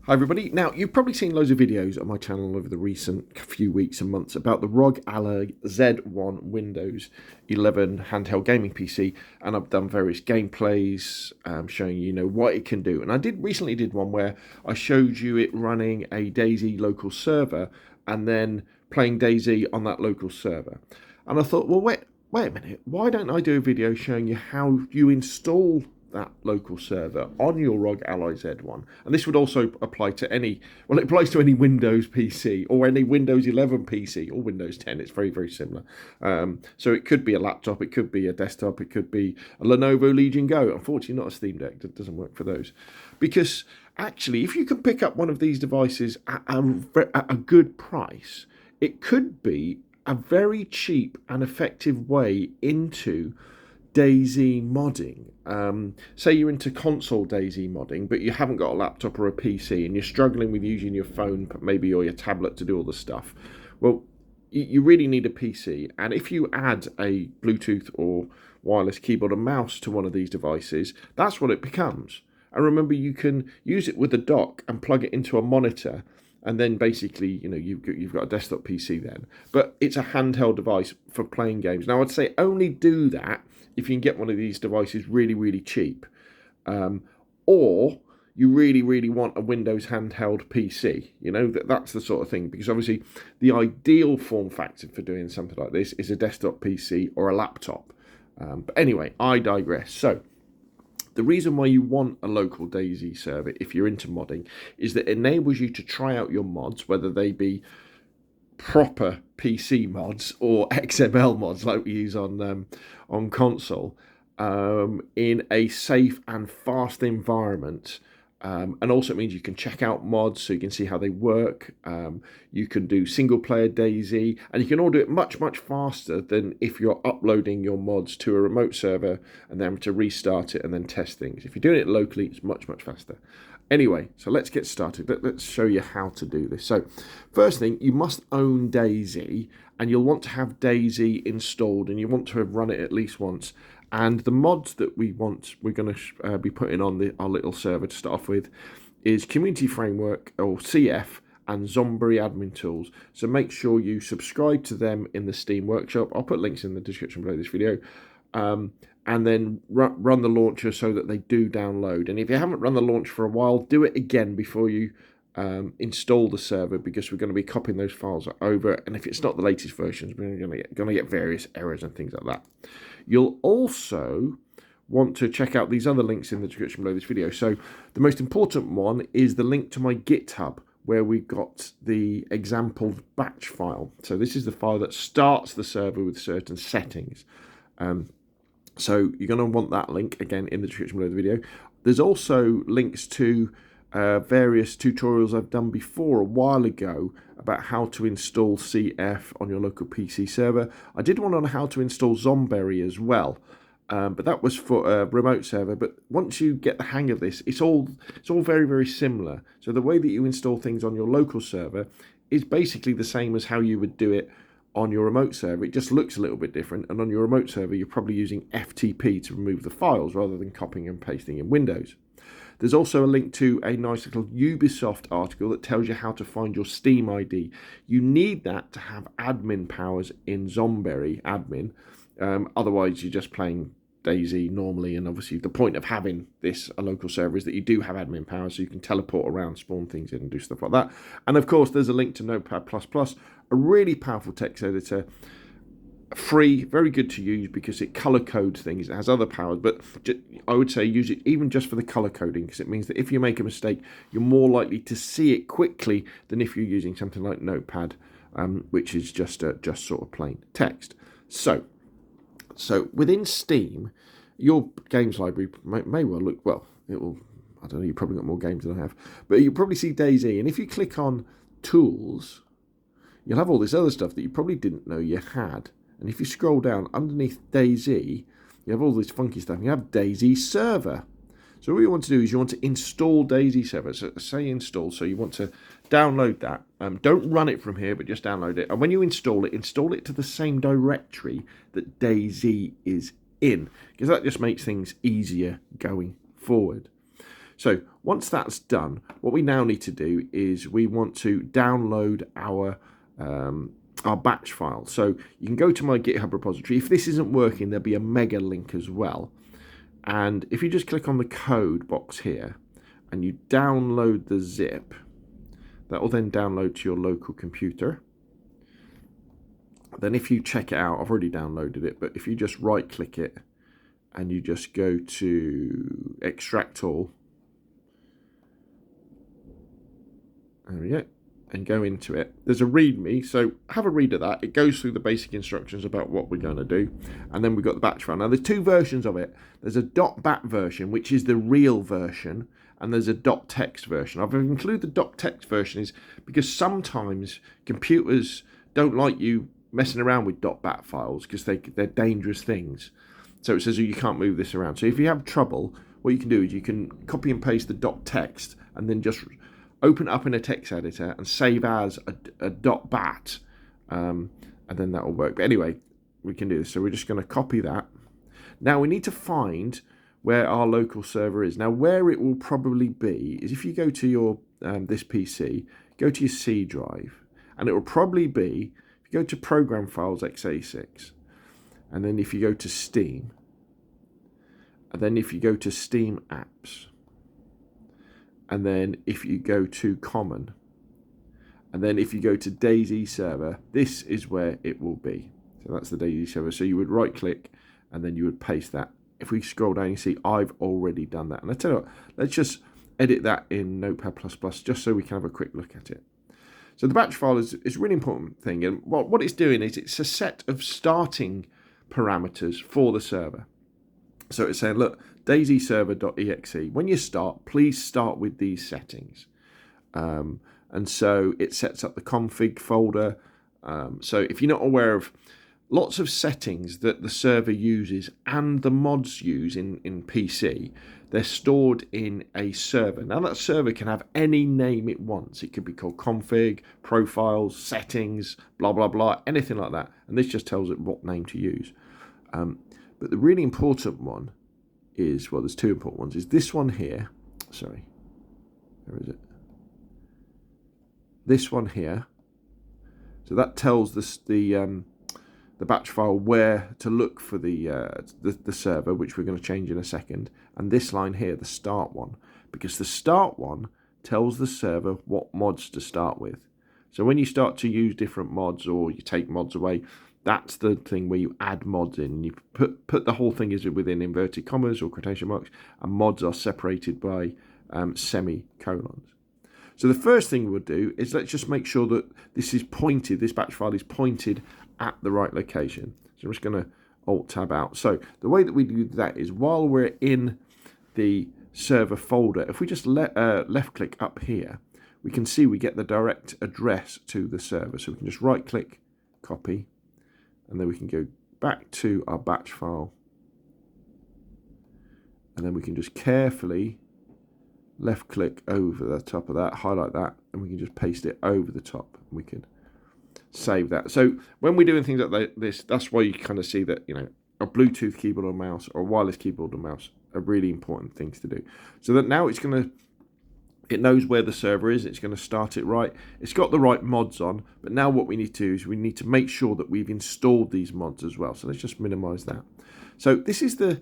Hi everybody. Now, you've probably seen loads of videos on my channel over the recent few weeks and months about the ROG Ally Z1 Windows 11 handheld gaming PC, and I've done various gameplays showing you what it can do. And I recently did one where I showed you it running a DayZ local server and then playing DayZ on that local server. And I thought, well, wait a minute, why don't I do a video showing you how you install that local server on your ROG Ally Z1? And this would also apply to it applies to any Windows PC or any Windows 11 PC or Windows 10. It's very, very similar. So it could be a laptop, it could be a desktop, it could be a Lenovo Legion Go. Unfortunately, not a Steam Deck. That doesn't work for those. Because actually, if you can pick up one of these devices at a good price, it could be a very cheap and effective way into DayZ modding. Say you're into console DayZ modding, but you haven't got a laptop or a PC and you're struggling with using your phone maybe or your tablet to do all the stuff. Well, you really need a PC, and if you add a Bluetooth or wireless keyboard and mouse to one of these devices, that's what it becomes. And remember, you can use it with a dock and plug it into a monitor, and then basically, you've got a desktop PC then. But it's a handheld device for playing games. Now, I'd say only do that if you can get one of these devices really, really cheap. Or you really, really want a Windows handheld PC. That's the sort of thing. Because obviously, the ideal form factor for doing something like this is a desktop PC or a laptop. But anyway, I digress. So, the reason why you want a local DayZ server, if you're into modding, is that it enables you to try out your mods, whether they be proper PC mods or XML mods like we use on console, in a safe and fast environment. And also it means you can check out mods so you can see how they work. You can do single player DayZ, and you can all do it much, much faster than if you're uploading your mods to a remote server and then to restart it and then test things. If you're doing it locally, it's much, much faster. Anyway, so let's get started. Let's show you how to do this. So first thing, you must own DayZ, and you'll want to have DayZ installed, and you want to have run it at least once. And the mods that we're going to be putting on our little server to start off with is Community Framework, or CF, and Zomberry admin tools. So make sure you subscribe to them in the Steam Workshop. I'll put links in the description below this video. And then run the launcher so that they do download. And if you haven't run the launch for a while, do it again before you install the server, because we're going to be copying those files over. And if it's not the latest versions, we're going to get various errors and things like that. You'll also want to check out these other links in the description below this video. So the most important one is the link to my GitHub, where we've got the example batch file. So this is the file that starts the server with certain settings. So you're going to want that link again in the description below the video. There's also links to various tutorials I've done before a while ago about how to install CF on your local PC server. I did one on how to install Zomberry as well, but that was for a remote server. But once you get the hang of this, it's all very, very similar. So the way that you install things on your local server is basically the same as how you would do it on your remote server. It just looks a little bit different, and on your remote server you're probably using FTP to remove the files rather than copying and pasting in Windows. There's also a link to a nice little Ubisoft article that tells you how to find your Steam ID. You need that to have admin powers in Zomberry admin. Otherwise, you're just playing DayZ normally, and obviously the point of having a local server is that you do have admin powers, so you can teleport around, spawn things in, and do stuff like that. And of course, there's a link to Notepad++, a really powerful text editor. Free, very good to use because it color codes things. It has other powers, but I would say use it even just for the color coding, because it means that if you make a mistake, you're more likely to see it quickly than if you're using something like Notepad, which is just sort of plain text. So within Steam, your games library may well look, well, it will, I don't know, you've probably got more games than I have, but you'll probably see DayZ, and if you click on Tools, you'll have all this other stuff that you probably didn't know you had. And if you scroll down underneath DayZ, you have all this funky stuff. You have DayZ Server. So what you want to do is you want to install DayZ Server. So say install. So you want to download that. Don't run it from here, but just download it. And when you install it to the same directory that DayZ is in, because that just makes things easier going forward. So once that's done, what we now need to do is we want to download our batch file. So you can go to my GitHub repository. If this isn't working, there'll be a mega link as well. And if you just click on the code box here and you download the zip, that will then download to your local computer. Then if you check it out, I've already downloaded it, but if you just right click it and you just go to extract all, there we go, and go into it, there's a readme, so have a read of that. It goes through the basic instructions about what we're going to do, and then we've got the batch file. Now there's two versions of it. There's a .bat version, which is the real version, and there's a .text version. I've included the .text version is because sometimes computers don't like you messing around with .bat files because they're dangerous things. So it says you can't move this around. So if you have trouble, what you can do is you can copy and paste the .text and then just open it up in a text editor and save as a .bat, and then that will work. But anyway, we can do this. So we're just going to copy that. Now we need to find where our local server is. Now where it will probably be is if you go to your this PC, go to your C drive, and it will probably be, if you go to Program Files x86, and then if you go to Steam, and then if you go to Steam Apps, and then if you go to Common, and then if you go to DayZ server, this is where it will be. So that's the DayZ server. So you would right click and then you would paste that. If we scroll down, you see I've already done that. And I tell you what, let's just edit that in Notepad++ just so we can have a quick look at it. So the batch file is a really important thing. And what it's doing is it's a set of starting parameters for the server. So it's saying, look, DayZ server.exe, when you start, please start with these settings. And so it sets up the config folder. So if you're not aware of lots of settings that the server uses and the mods use in PC, they're stored in a server. Now that server can have any name it wants. It could be called config, profiles, settings, blah, blah, blah, anything like that. And this just tells it what name to use. But the really important one is, well, there's two important ones, is this one here. Sorry, where is it? This one here. So that tells the batch file where to look for the server, which we're going to change in a second. And this line here, the start one, because the start one tells the server what mods to start with. So when you start to use different mods or you take mods away, that's the thing where you add mods in. You put the whole thing is within inverted commas or quotation marks, and mods are separated by semicolons. So the first thing we'll do is let's just make sure that this is pointed, this batch file is pointed at the right location. So I'm just going to Alt-Tab out. So the way that we do that is while we're in the server folder, if we just left-click up here, we can see we get the direct address to the server. So we can just right-click, copy, and then we can go back to our batch file. And then we can just carefully left click over the top of that, highlight that, and we can just paste it over the top. And we can save that. So when we're doing things like this, that's why you kind of see that, you know, a Bluetooth keyboard or mouse or a wireless keyboard or mouse are really important things to do. So that now it knows where the server is, it's going to start it right. It's got the right mods on, but now what we need to do is we need to make sure that we've installed these mods as well. So let's just minimize that. So this is the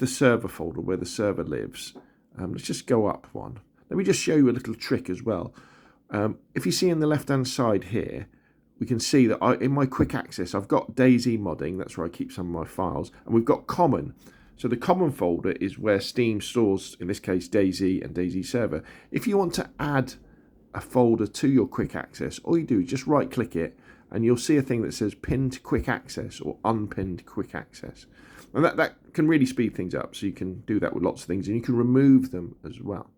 server folder where the server lives. Let's just go up one. Let me just show you a little trick as well. If you see in the left-hand side here, we can see that in my quick access, I've got DayZ modding. That's where I keep some of my files. And we've got common. So the common folder is where Steam stores, in this case, DayZ and DayZ server. If you want to add a folder to your quick access, all you do is just right-click it, and you'll see a thing that says pinned quick access or unpinned quick access. And that can really speed things up. So you can do that with lots of things, and you can remove them as well.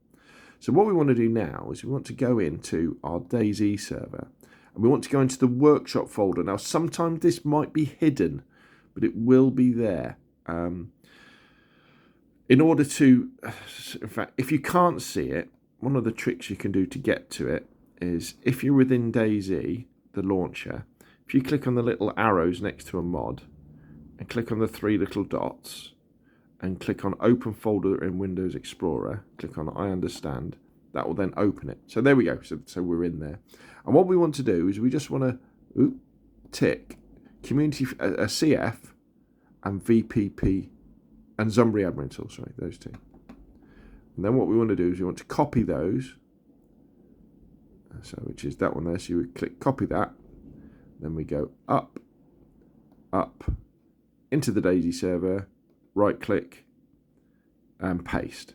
So what we want to do now is we want to go into our DayZ server, and we want to go into the workshop folder. Now, sometimes this might be hidden, but it will be there. In order to, in fact, if you can't see it, one of the tricks you can do to get to it is if you're within DayZ, the launcher, if you click on the little arrows next to a mod and click on the three little dots and click on Open Folder in Windows Explorer. Click on I understand. That will then open it. So there we go. So we're in there. And what we want to do is we just want to tick Community CF and VPP and Zomberry admin tool. Sorry, those two. And then what we want to do is we want to copy those. So which is that one there. So you would click copy that. Then we go up into the DayZ server, right click and paste.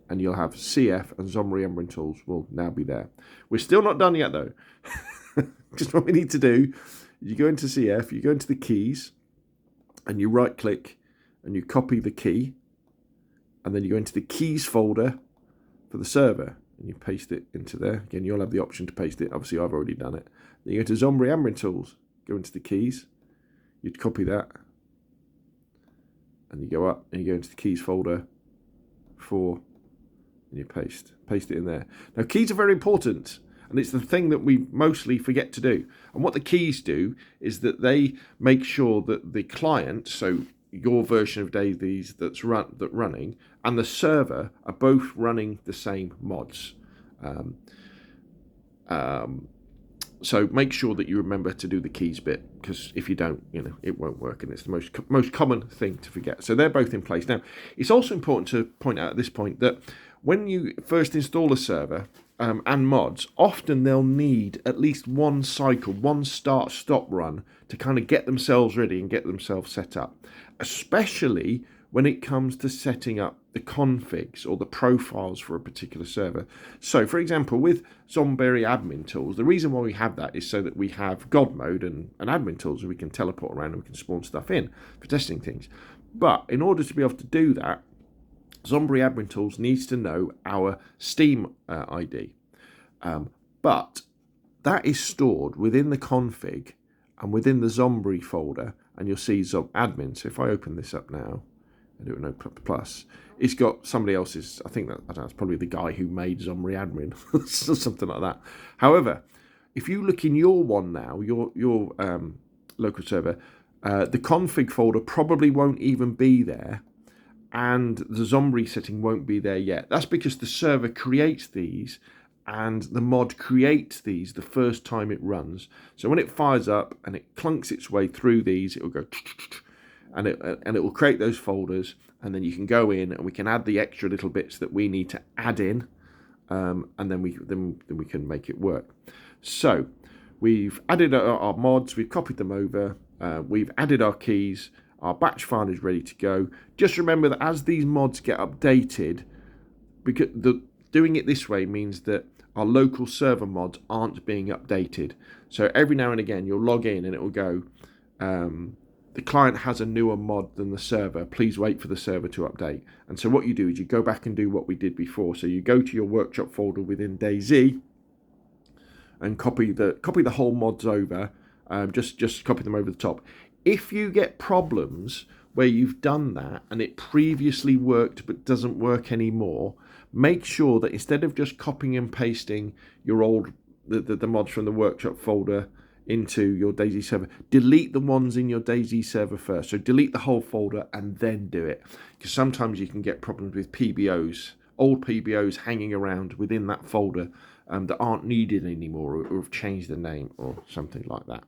And you'll have CF and Zomberry admin tools will now be there. We're still not done yet though. Just what we need to do, you go into CF, you go into the keys, and you right click and you copy the key, and then you go into the keys folder for the server and you paste it into there. Again, you'll have the option to paste it. Obviously, I've already done it. Then you go to Zomberry admin tools, go into the keys, you'd copy that, and you go up and you go into the keys folder and you paste it in there. Now, keys are very important, and it's the thing that we mostly forget to do. And what the keys do is that they make sure that the client, so your version of DayZ that's running, and the server are both running the same mods. So make sure that you remember to do the keys bit, because if you don't, it won't work, and it's the most common thing to forget. So they're both in place. Now, it's also important to point out at this point that when you first install a server and mods, often they'll need at least one cycle, one start-stop run to kind of get themselves ready and get themselves set up, especially when it comes to setting up the configs or the profiles for a particular server. So, for example, with Zomberry admin tools, the reason why we have that is so that we have God mode and admin tools, and we can teleport around and we can spawn stuff in for testing things. But in order to be able to do that, Zomberry admin tools needs to know our Steam ID. But that is stored within the config and within the Zomberry folder, and you'll see admin. So if I open this up now, I do it no plus, it's got somebody else's, I don't know, it's probably the guy who made Zomberry admin or something like that. However, if you look in your one now, your local server, the config folder probably won't even be there, and the Zomberry setting won't be there yet. That's because the server creates these and the mod creates these the first time it runs. So when it fires up and it clunks its way through these, it will go and it will create those folders, and then you can go in and we can add the extra little bits that we need to add in, and then we can make it work. So we've added our mods, we've copied them over, we've added our keys, our batch file is ready to go. Just remember that as these mods get updated, because doing it this way means that our local server mods aren't being updated. So every now and again you'll log in and it will go, the client has a newer mod than the server, please wait for the server to update. And so what you do is you go back and do what we did before. So you go to your workshop folder within DayZ and copy the whole mods over, just copy them over the top. If you get problems where you've done that and it previously worked but doesn't work anymore, make sure that instead of just copying and pasting your old the mods from the workshop folder into your DayZ server, delete the ones in your DayZ server first. So delete the whole folder and then do it, because sometimes you can get problems with PBOs, old PBOs hanging around within that folder that aren't needed anymore, or have changed the name or something like that.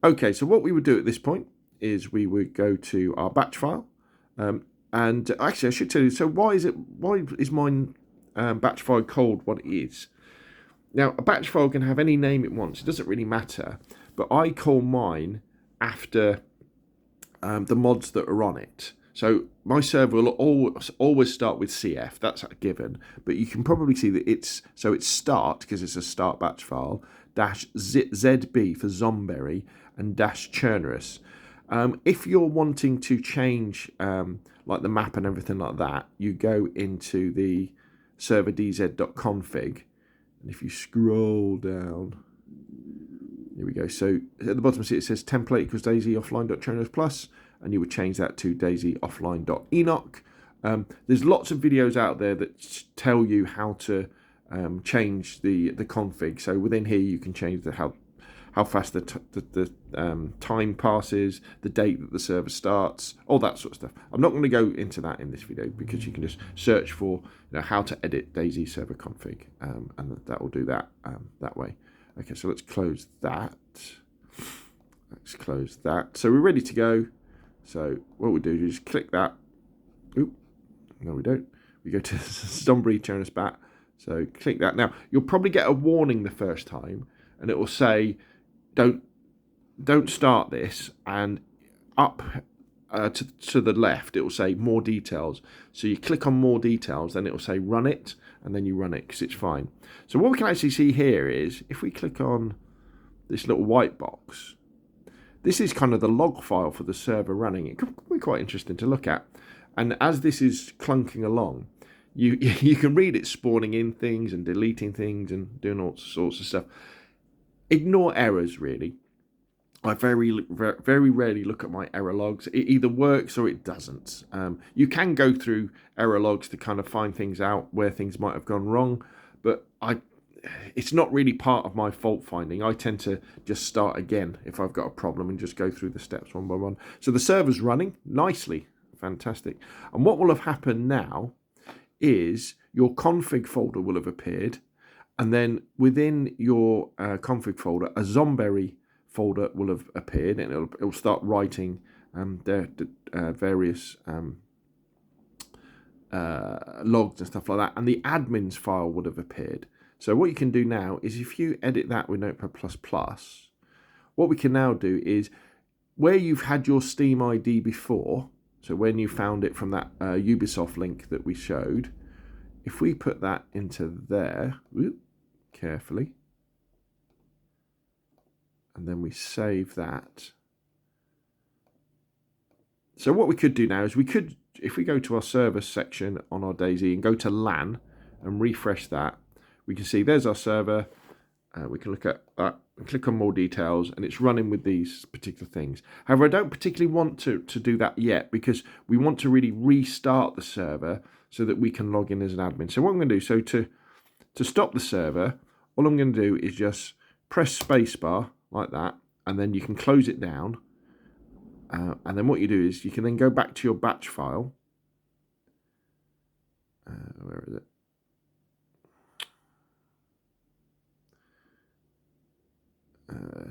Okay, so what we would do at this point is we would go to our batch file, and actually I should tell you, so why is mine batch file called what it is? Now, a batch file can have any name it wants, it doesn't really matter, but I call mine after the mods that are on it. So my server will always start with CF, that's a given, but you can probably see that it's start, because it's a start batch file, -ZB for Zomberry, and -churnerous. If you're wanting to change like the map and everything like that, you go into the serverDZ.config, and if you scroll down, here we go. So at the bottom it says template equals DayZ offline.churnerous plus, and you would change that to DayZ offline.enoch. There's lots of videos out there that tell you how to change the config. So within here you can change how how fast the time passes, the date that the server starts, all that sort of stuff. I'm not going to go into that in this video because you can just search for how to edit DayZ server config, and that will do that that way. Okay, so let's close that. Let's close that. So we're ready to go. So what we do is just click that. Oop, no, we don't. We go to Zomberry turn us back. So click that. Now you'll probably get a warning the first time, and it will say, "Don't start this." And up to the left, it will say more details. So you click on more details, then it will say run it, and then you run it because it's fine. So what we can actually see here is if we click on this little white box, this is kind of the log file for the server running. It could be quite interesting to look at. And as this is clunking along, you can read it spawning in things and deleting things and doing all sorts of stuff. Ignore errors, really. I very rarely look at my error logs. It either works or it doesn't. You can go through error logs to kind of find things out where things might have gone wrong, but it's not really part of my fault finding. I tend to just start again if I've got a problem and just go through the steps one by one. So the server's running nicely. Fantastic. And what will have happened now is your config folder will have appeared, and then within your config folder, a Zomberry folder will have appeared, and it'll start writing their various logs and stuff like that, and the admins file would have appeared. So what you can do now is if you edit that with Notepad++, what we can now do is where you've had your Steam ID before, so when you found it from that Ubisoft link that we showed, if we put that into there, carefully, and then we save that. So what we could do now is we could, if we go to our server section on our DayZ and go to LAN and refresh that, we can see there's our server. We can look at that and click on more details, and it's running with these particular things. However, I don't particularly want to do that yet because we want to really restart the server so that we can log in as an admin. So what I'm going to do, so to stop the server, all I'm going to do is just press spacebar like that, and then you can close it down. And then what you do is you can then go back to your batch file. Where is it?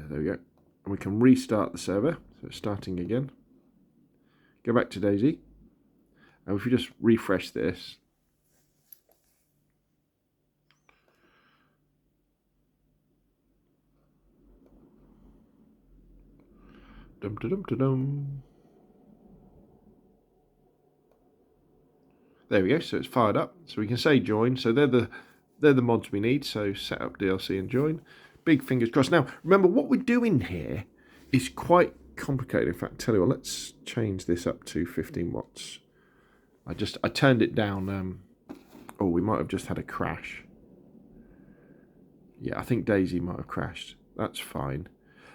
There we go. And we can restart the server. So it's starting again. Go back to DayZ. And if we just refresh this, there we go. So it's fired up. So we can say join. So they're the mods we need. So set up DLC and join. Big fingers crossed. Now remember what we're doing here is quite complicated. In fact, tell you what, let's change this up to 15 watts. I turned it down. Oh, we might have just had a crash. Yeah, I think DayZ might have crashed. That's fine.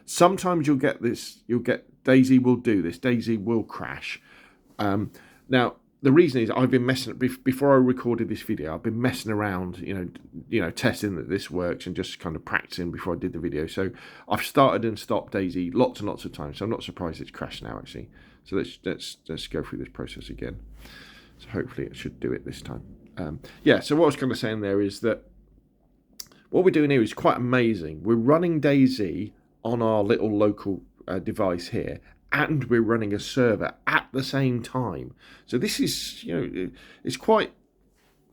Sometimes you'll get this. DayZ will do this. DayZ will crash. Now the reason is I've been messing before I recorded this video. I've been messing around, testing that this works and just kind of practicing before I did the video. So I've started and stopped DayZ lots and lots of times. So I'm not surprised it's crashed now actually. So let's go through this process again. So hopefully it should do it this time. Yeah. So what I was kind of saying there is that what we're doing here is quite amazing. We're running DayZ on our little local device here, and we're running a server at the same time. So this is, it's quite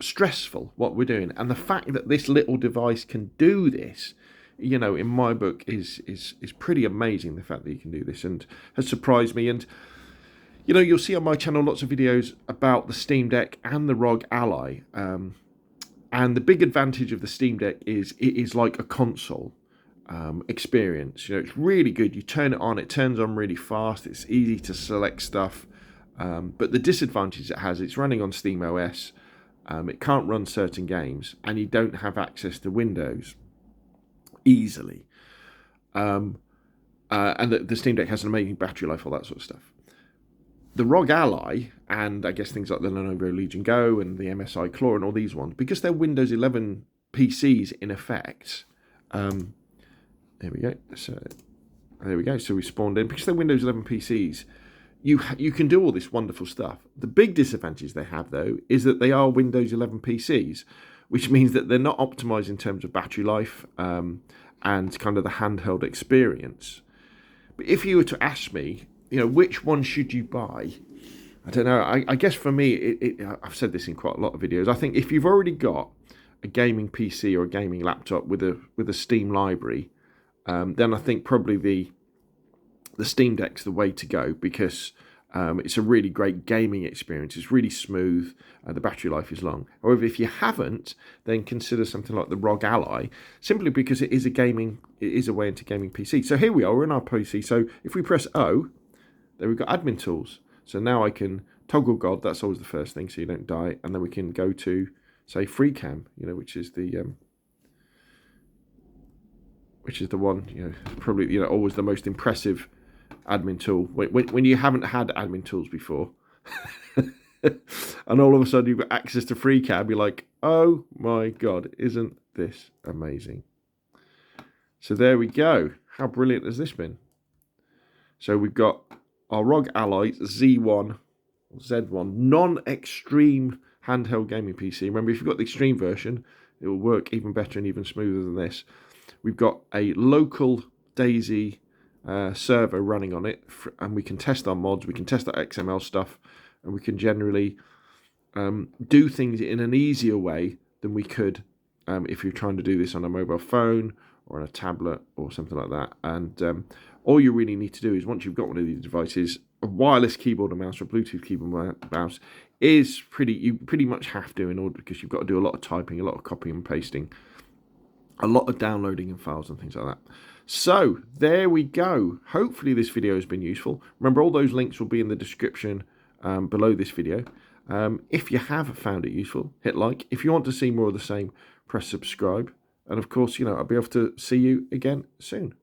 stressful what we're doing. And the fact that this little device can do this, in my book is pretty amazing, the fact that you can do this, and has surprised me. And, you'll see on my channel lots of videos about the Steam Deck and the ROG Ally. And the big advantage of the Steam Deck is it is like a console experience. It's really good. You turn it on, it turns on really fast. It's easy to select stuff. But the disadvantage it has, it's running on Steam OS. It can't run certain games, and you don't have access to Windows easily. And the Steam Deck has an amazing battery life, all that sort of stuff. The ROG Ally, and I guess things like the Lenovo Legion Go and the MSI Claw and all these ones, because they're Windows 11 PCs in effect, There we go. So there we go. So we spawned in. Because they're Windows 11 PCs, you can do all this wonderful stuff. The big disadvantage they have, though, is that they are Windows 11 PCs, which means that they're not optimized in terms of battery life and kind of the handheld experience. But if you were to ask me, which one should you buy? I don't know. I guess for me, I've said this in quite a lot of videos. I think if you've already got a gaming PC or a gaming laptop with a Steam library, then I think probably the Steam Deck's the way to go, because it's a really great gaming experience. It's really smooth. The battery life is long. However, if you haven't, then consider something like the ROG Ally, simply because it is a way into gaming PC. So here we are, we're in our PC. So if we press O, there we've got admin tools. So now I can toggle God. That's always the first thing, so you don't die. And then we can go to, say, FreeCam, which is the one, probably always the most impressive admin tool when you haven't had admin tools before. And all of a sudden you've got access to FreeCam. You're like, oh my God, isn't this amazing? So there we go. How brilliant has this been? So we've got our ROG Ally Z1 non-extreme handheld gaming PC. Remember, if you've got the extreme version, it will work even better and even smoother than this. We've got a local DayZ server running on it, and we can test our mods, we can test our XML stuff, and we can generally do things in an easier way than we could if you're trying to do this on a mobile phone or on a tablet or something like that. And all you really need to do is, once you've got one of these devices, a wireless keyboard and mouse or Bluetooth keyboard and mouse is you pretty much have to, in order, because you've got to do a lot of typing, a lot of copying and pasting, a lot of downloading and files and things like that. So there we go. Hopefully this video has been useful. Remember, all those links will be in the description below this video. If you have found it useful, hit like. If you want to see more of the same, press subscribe. And of course, I'll be able to see you again soon.